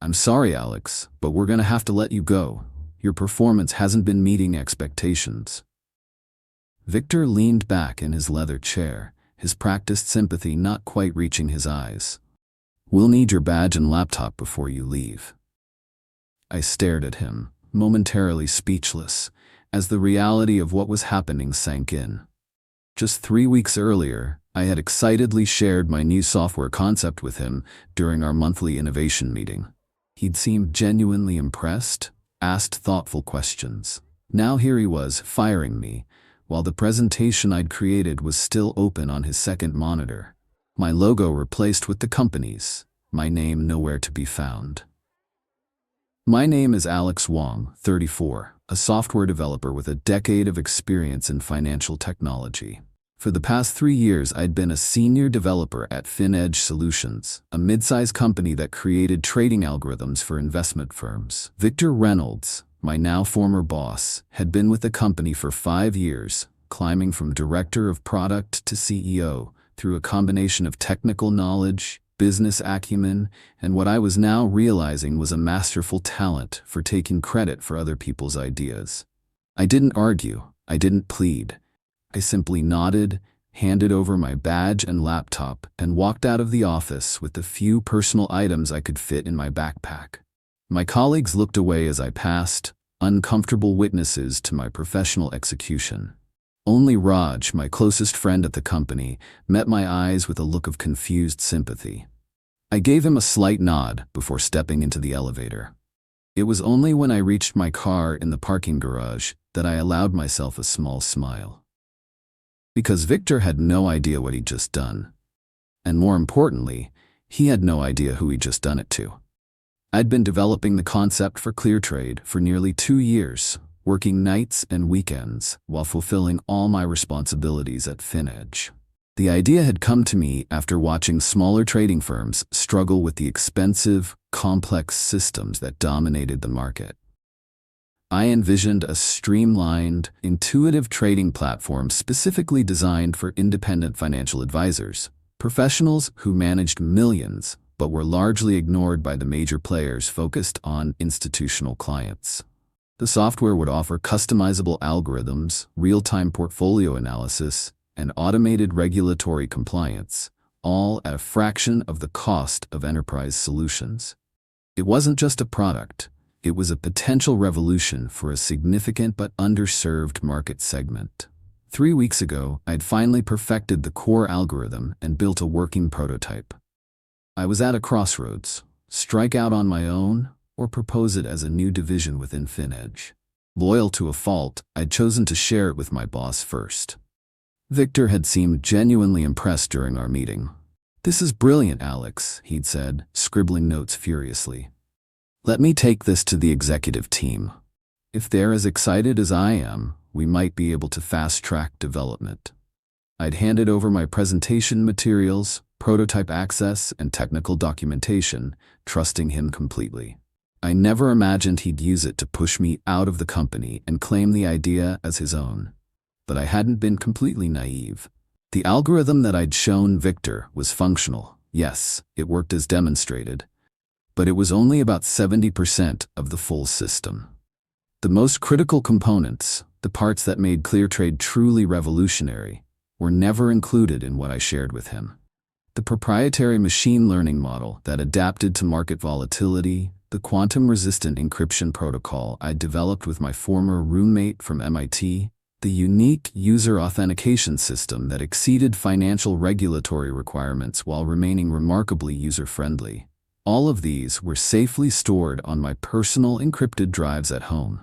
"I'm sorry, Alex, but we're gonna have to let you go. Your performance hasn't been meeting expectations." Victor leaned back in his leather chair, his practiced sympathy not quite reaching his eyes. "We'll need your badge and laptop before you leave." I stared at him, momentarily speechless, as the reality of what was happening sank in. Just 3 weeks earlier, I had excitedly shared my new software concept with him during our monthly innovation meeting. He'd seemed genuinely impressed, asked thoughtful questions. Now here he was, firing me, while the presentation I'd created was still open on his second monitor. My logo replaced with the company's, my name nowhere to be found. "My name is Alex Wong, 34, a software developer with a decade of experience in financial technology. For the past 3 years, I'd been a senior developer at FinEdge Solutions, a mid-sized company that created trading algorithms for investment firms." Victor Reynolds, my now former boss, had been with the company for 5 years, climbing from director of product to CEO through a combination of technical knowledge, business acumen, and what I was now realizing was a masterful talent for taking credit for other people's ideas. I didn't argue, I didn't plead. I simply nodded, handed over my badge and laptop, and walked out of the office with the few personal items I could fit in my backpack. My colleagues looked away as I passed, uncomfortable witnesses to my professional execution. Only Raj, my closest friend at the company, met my eyes with a look of confused sympathy. I gave him a slight nod before stepping into the elevator. It was only when I reached my car in the parking garage that I allowed myself a small smile. Because Victor had no idea what he'd just done. And more importantly, he had no idea who he'd just done it to. I'd been developing the concept for ClearTrade for nearly 2 years, working nights and weekends while fulfilling all my responsibilities at FinEdge. The idea had come to me after watching smaller trading firms struggle with the expensive, complex systems that dominated the market. I envisioned a streamlined, intuitive trading platform specifically designed for independent financial advisors, professionals who managed millions but were largely ignored by the major players focused on institutional clients. The software would offer customizable algorithms, real-time portfolio analysis, and automated regulatory compliance, all at a fraction of the cost of enterprise solutions. It wasn't just a product, it was a potential revolution for a significant but underserved market segment. 3 weeks ago, I'd finally perfected the core algorithm and built a working prototype. I was at a crossroads: strike out on my own, or propose it as a new division within FinEdge. Loyal to a fault, I'd chosen to share it with my boss first. Victor had seemed genuinely impressed during our meeting. "This is brilliant, Alex," he'd said, scribbling notes furiously. "Let me take this to the executive team. If they're as excited as I am, we might be able to fast-track development." I'd handed over my presentation materials, prototype access, and technical documentation, trusting him completely. I never imagined he'd use it to push me out of the company and claim the idea as his own. But I hadn't been completely naive. The algorithm that I'd shown Victor was functional. Yes, it worked as demonstrated. But it was only about 70% of the full system. The most critical components, the parts that made ClearTrade truly revolutionary, were never included in what I shared with him. The proprietary machine learning model that adapted to market volatility, the quantum-resistant encryption protocol I developed with my former roommate from MIT, the unique user authentication system that exceeded financial regulatory requirements while remaining remarkably user-friendly. All of these were safely stored on my personal encrypted drives at home.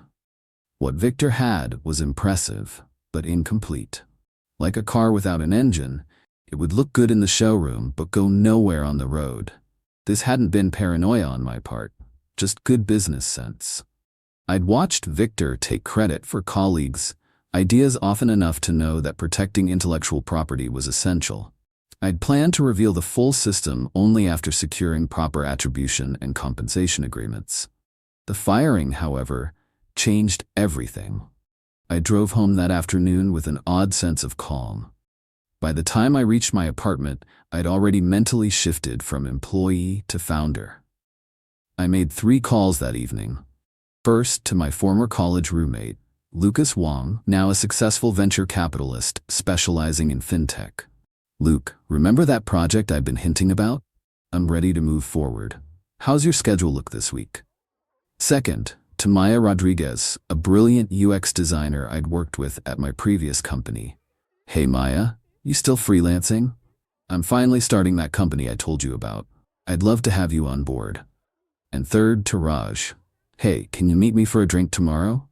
What Victor had was impressive, but incomplete. Like a car without an engine, it would look good in the showroom but go nowhere on the road. This hadn't been paranoia on my part, just good business sense. I'd watched Victor take credit for colleagues' ideas often enough to know that protecting intellectual property was essential. I'd planned to reveal the full system only after securing proper attribution and compensation agreements. The firing, however, changed everything. I drove home that afternoon with an odd sense of calm. By the time I reached my apartment, I'd already mentally shifted from employee to founder. I made 3 calls that evening. First, to my former college roommate, Lucas Wong, now a successful venture capitalist specializing in fintech. Luke, remember that project I've been hinting about? I'm ready to move forward. How's your schedule look this week? Second, to Maya Rodriguez, a brilliant UX designer I'd worked with at my previous company. Hey Maya, you still freelancing? I'm finally starting that company I told you about. I'd love to have you on board. And third, to Raj. Hey, can you meet me for a drink tomorrow?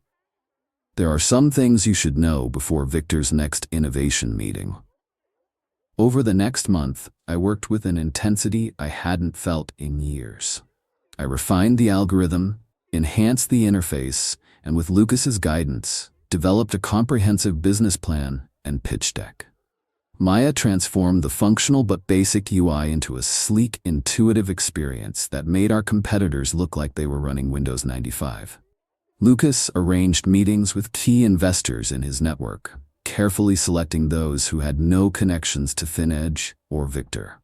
There are some things you should know before Victor's next innovation meeting. Over the next month, I worked with an intensity I hadn't felt in years. I refined the algorithm, enhanced the interface, and with Lucas's guidance, developed a comprehensive business plan and pitch deck. Maya transformed the functional but basic UI into a sleek, intuitive experience that made our competitors look like they were running Windows 95. Lucas arranged meetings with key investors in his network, carefully selecting those who had no connections to FinEdge or Victor.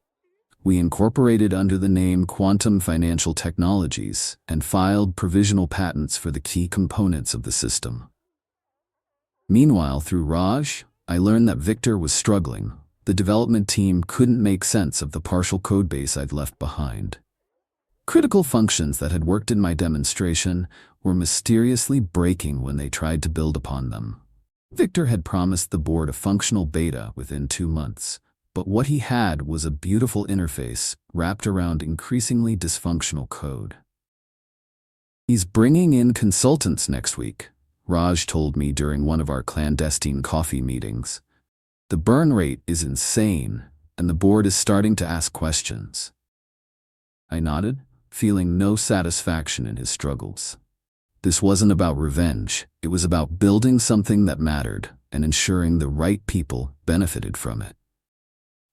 We incorporated under the name Quantum Financial Technologies and filed provisional patents for the key components of the system. Meanwhile, through Raj, I learned that Victor was struggling. The development team couldn't make sense of the partial codebase I'd left behind. Critical functions that had worked in my demonstration were mysteriously breaking when they tried to build upon them. Victor had promised the board a functional beta within 2 months, but what he had was a beautiful interface wrapped around increasingly dysfunctional code. He's bringing in consultants next week, Raj told me during one of our clandestine coffee meetings. The burn rate is insane, and the board is starting to ask questions. I nodded, feeling no satisfaction in his struggles. This wasn't about revenge, it was about building something that mattered and ensuring the right people benefited from it.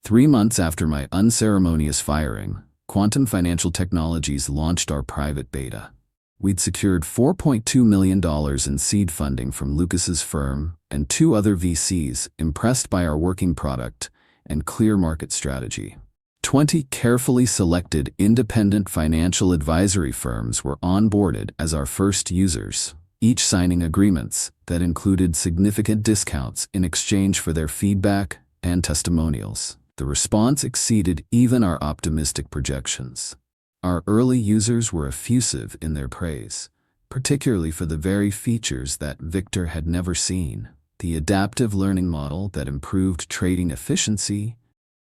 3 months after my unceremonious firing, Quantum Financial Technologies launched our private beta. We'd secured $4.2 million in seed funding from Lucas's firm and 2 other VCs impressed by our working product and clear market strategy. 20 carefully selected independent financial advisory firms were onboarded as our first users, each signing agreements that included significant discounts in exchange for their feedback and testimonials. The response exceeded even our optimistic projections. Our early users were effusive in their praise, particularly for the very features that Victor had never seen: the adaptive learning model that improved trading efficiency,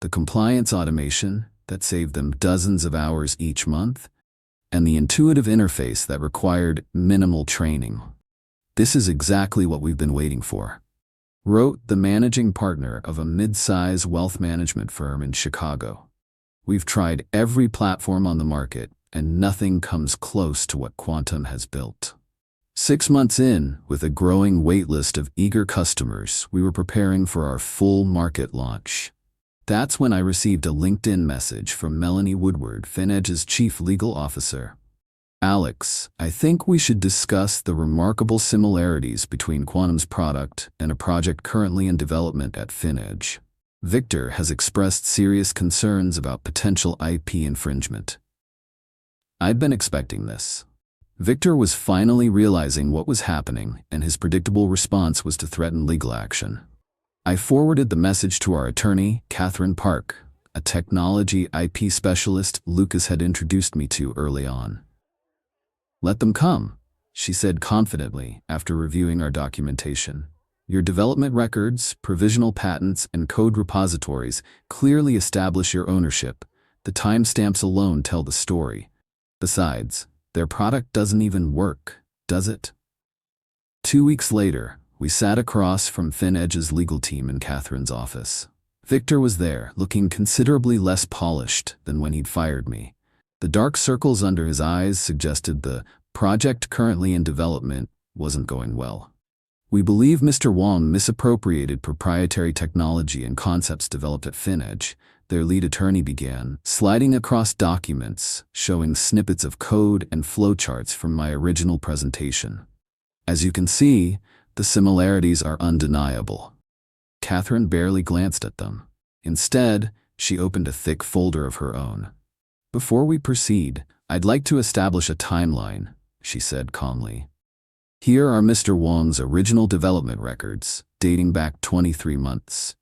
the compliance automation that saved them dozens of hours each month, and the intuitive interface that required minimal training. This is exactly what we've been waiting for, wrote the managing partner of a mid-size wealth management firm in Chicago. We've tried every platform on the market, and nothing comes close to what Quantum has built. 6 months in, with a growing waitlist of eager customers, we were preparing for our full market launch. That's when I received a LinkedIn message from Melanie Woodward, FinEdge's chief legal officer. Alex, I think we should discuss the remarkable similarities between Quantum's product and a project currently in development at FinEdge. Victor has expressed serious concerns about potential IP infringement. I'd been expecting this. Victor was finally realizing what was happening, and his predictable response was to threaten legal action. I forwarded the message to our attorney, Catherine Park, a technology IP specialist Lucas had introduced me to early on. Let them come, she said confidently after reviewing our documentation. Your development records, provisional patents, and code repositories clearly establish your ownership. The timestamps alone tell the story. Besides, their product doesn't even work, does it? 2 weeks later, we sat across from FinEdge's legal team in Catherine's office. Victor was there, looking considerably less polished than when he'd fired me. The dark circles under his eyes suggested the project currently in development wasn't going well. We believe Mr. Wong misappropriated proprietary technology and concepts developed at FinEdge, their lead attorney began, sliding across documents showing snippets of code and flowcharts from my original presentation. As you can see, the similarities are undeniable. Catherine barely glanced at them. Instead, she opened a thick folder of her own. Before we proceed, "I'd like to establish a timeline," she said calmly. "Here are Mr. Wong's original development records, dating back 23 months.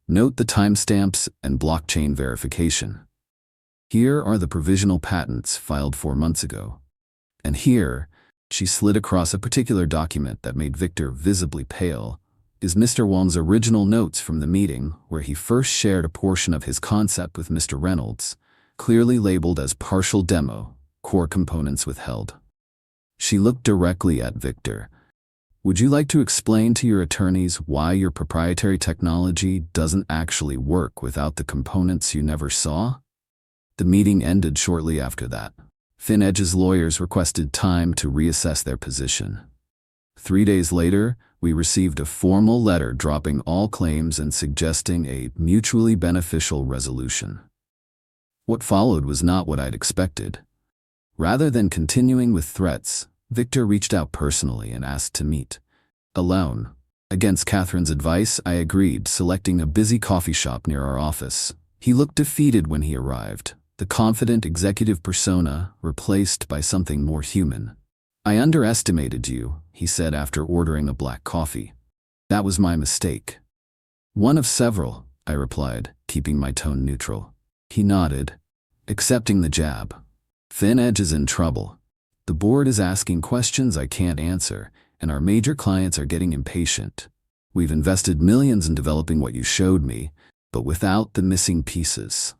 Note the timestamps and blockchain verification. Here are the provisional patents filed 4 months ago. And here," she slid across a particular document that made Victor visibly pale, "is Mr. Wong's original notes from the meeting where he first shared a portion of his concept with Mr. Reynolds, clearly labeled as partial demo, core components withheld." She looked directly at Victor. "Would you like to explain to your attorneys why your proprietary technology doesn't actually work without the components you never saw?" The meeting ended shortly after that. FinEdge's lawyers requested time to reassess their position. 3 days later, we received a formal letter dropping all claims and suggesting a mutually beneficial resolution. What followed was not what I'd expected. Rather than continuing with threats, Victor reached out personally and asked to meet. Alone. Against Catherine's advice, I agreed, selecting a busy coffee shop near our office. He looked defeated when he arrived, the confident executive persona replaced by something more human. "I underestimated you," he said after ordering a black coffee. "That was my mistake." "One of several," I replied, keeping my tone neutral. He nodded, accepting the jab. "FinEdge is in trouble. The board is asking questions I can't answer, and our major clients are getting impatient. We've invested millions in developing what you showed me, but without the missing pieces."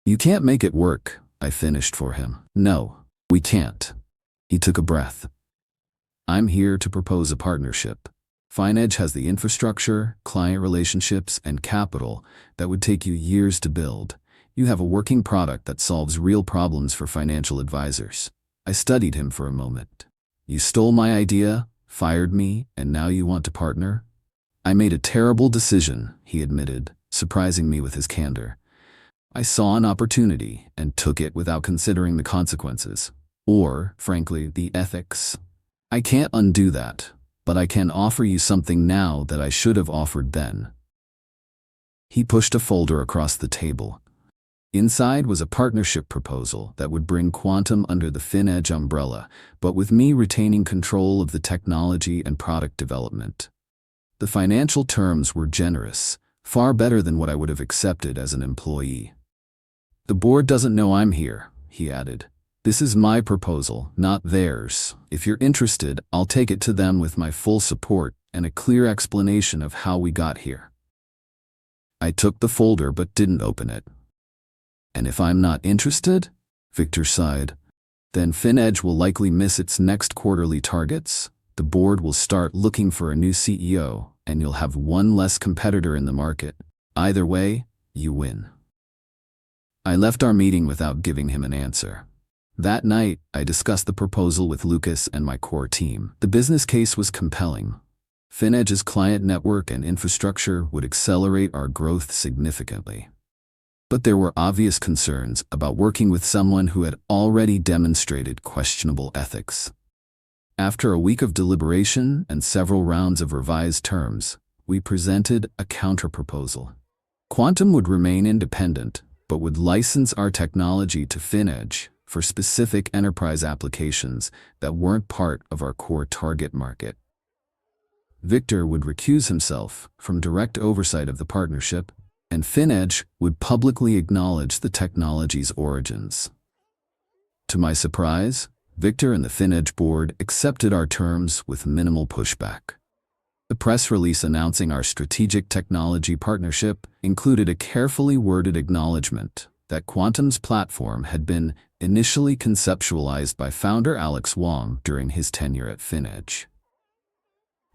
"You can't make it work," I finished for him. "No, we can't." He took a breath. "I'm here to propose a partnership. FinEdge has the infrastructure, client relationships, and capital that would take you years to build. You have a working product that solves real problems for financial advisors." I studied him for a moment. "You stole my idea, fired me, and now you want to partner?" "I made a terrible decision," he admitted, surprising me with his candor. "I saw an opportunity and took it without considering the consequences. Or, frankly, the ethics. I can't undo that, but I can offer you something now that I should have offered then." He pushed a folder across the table. Inside was a partnership proposal that would bring Quantum under the FinEdge umbrella, but with me retaining control of the technology and product development. The financial terms were generous, far better than what I would have accepted as an employee. "The board doesn't know I'm here," he added. "This is my proposal, not theirs. If you're interested, I'll take it to them with my full support and a clear explanation of how we got here." I took the folder but didn't open it. "And if I'm not interested?" Victor sighed. "Then FinEdge will likely miss its next quarterly targets. The board will start looking for a new CEO, and you'll have one less competitor in the market. Either way, you win." I left our meeting without giving him an answer. That night, I discussed the proposal with Lucas and my core team. The business case was compelling. FinEdge's client network and infrastructure would accelerate our growth significantly. But there were obvious concerns about working with someone who had already demonstrated questionable ethics. After a week of deliberation and several rounds of revised terms, we presented a counterproposal. Quantum would remain independent, but would license our technology to FinEdge for specific enterprise applications that weren't part of our core target market. Victor would recuse himself from direct oversight of the partnership, and FinEdge would publicly acknowledge the technology's origins. To my surprise, Victor and the FinEdge board accepted our terms with minimal pushback. The press release announcing our strategic technology partnership included a carefully worded acknowledgement that Quantum's platform had been initially conceptualized by founder Alex Wong during his tenure at FinEdge.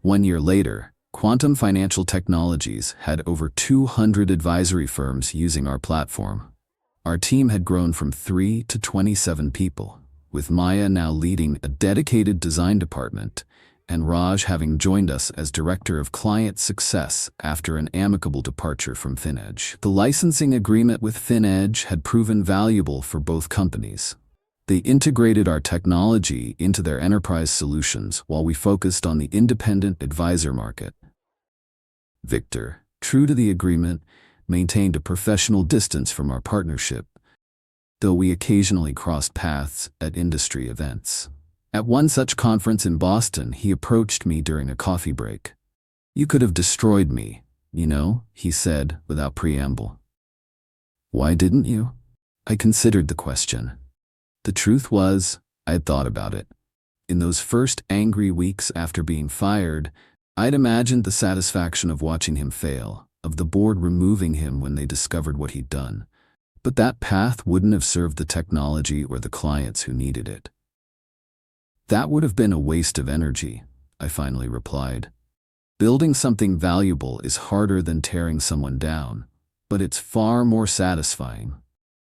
1 year later, Quantum Financial Technologies had over 200 advisory firms using our platform. Our team had grown from 3 to 27 people, with Maya now leading a dedicated design department, and Raj having joined us as Director of Client Success after an amicable departure from FinEdge. The licensing agreement with FinEdge had proven valuable for both companies. They integrated our technology into their enterprise solutions while we focused on the independent advisor market. Victor, true to the agreement, maintained a professional distance from our partnership. though we occasionally crossed paths at industry events. At one such conference in Boston, he approached me during a coffee break. "You could have destroyed me, you know," he said without preamble. "Why didn't you?" I considered the question. The truth was, I had thought about it. In those first angry weeks after being fired, I'd imagined the satisfaction of watching him fail, of the board removing him when they discovered what he'd done. But that path wouldn't have served the technology or the clients who needed it. "That would have been a waste of energy," I finally replied. "Building something valuable is harder than tearing someone down, but it's far more satisfying."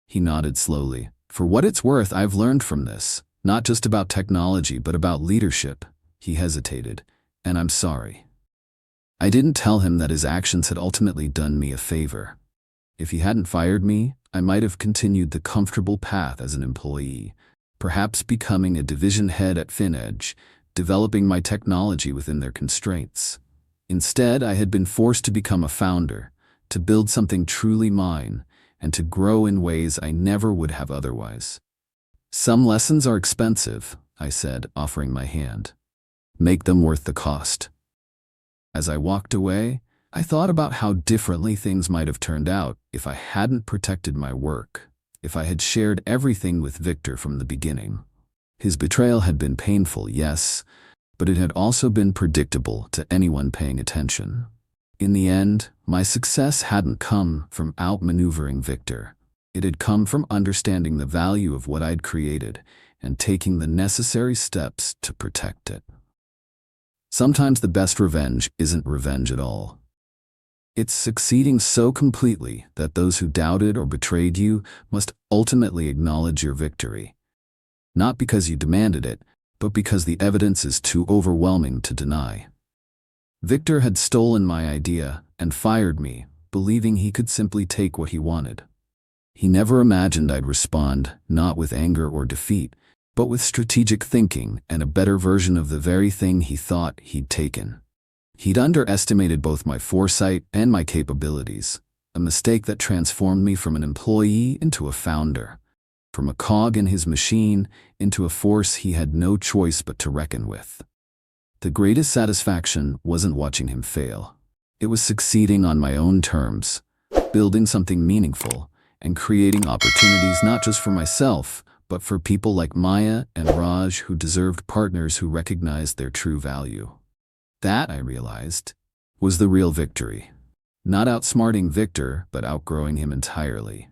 He nodded slowly. "For what it's worth, I've learned from this, not just about technology, but about leadership." He hesitated. "And I'm sorry." I didn't tell him that his actions had ultimately done me a favor. If he hadn't fired me, I might have continued the comfortable path as an employee, perhaps becoming a division head at FinEdge, developing my technology within their constraints. Instead, I had been forced to become a founder, to build something truly mine, and to grow in ways I never would have otherwise. "Some lessons are expensive," I said, offering my hand. "Make them worth the cost." As I walked away, I thought about how differently things might have turned out if I hadn't protected my work, if I had shared everything with Victor from the beginning. His betrayal had been painful, yes, but it had also been predictable to anyone paying attention. In the end, my success hadn't come from outmaneuvering Victor. It had come from understanding the value of what I'd created and taking the necessary steps to protect it. Sometimes the best revenge isn't revenge at all. It's succeeding so completely that those who doubted or betrayed you must ultimately acknowledge your victory. Not because you demanded it, but because the evidence is too overwhelming to deny. Victor had stolen my idea and fired me, believing he could simply take what he wanted. He never imagined I'd respond, not with anger or defeat, but with strategic thinking and a better version of the very thing he thought he'd taken. He'd underestimated both my foresight and my capabilities, a mistake that transformed me from an employee into a founder, from a cog in his machine into a force he had no choice but to reckon with. The greatest satisfaction wasn't watching him fail. It was succeeding on my own terms, building something meaningful, and creating opportunities not just for myself, but for people like Maya and Raj who deserved partners who recognized their true value. That, I realized, was the real victory. Not outsmarting Victor, but outgrowing him entirely.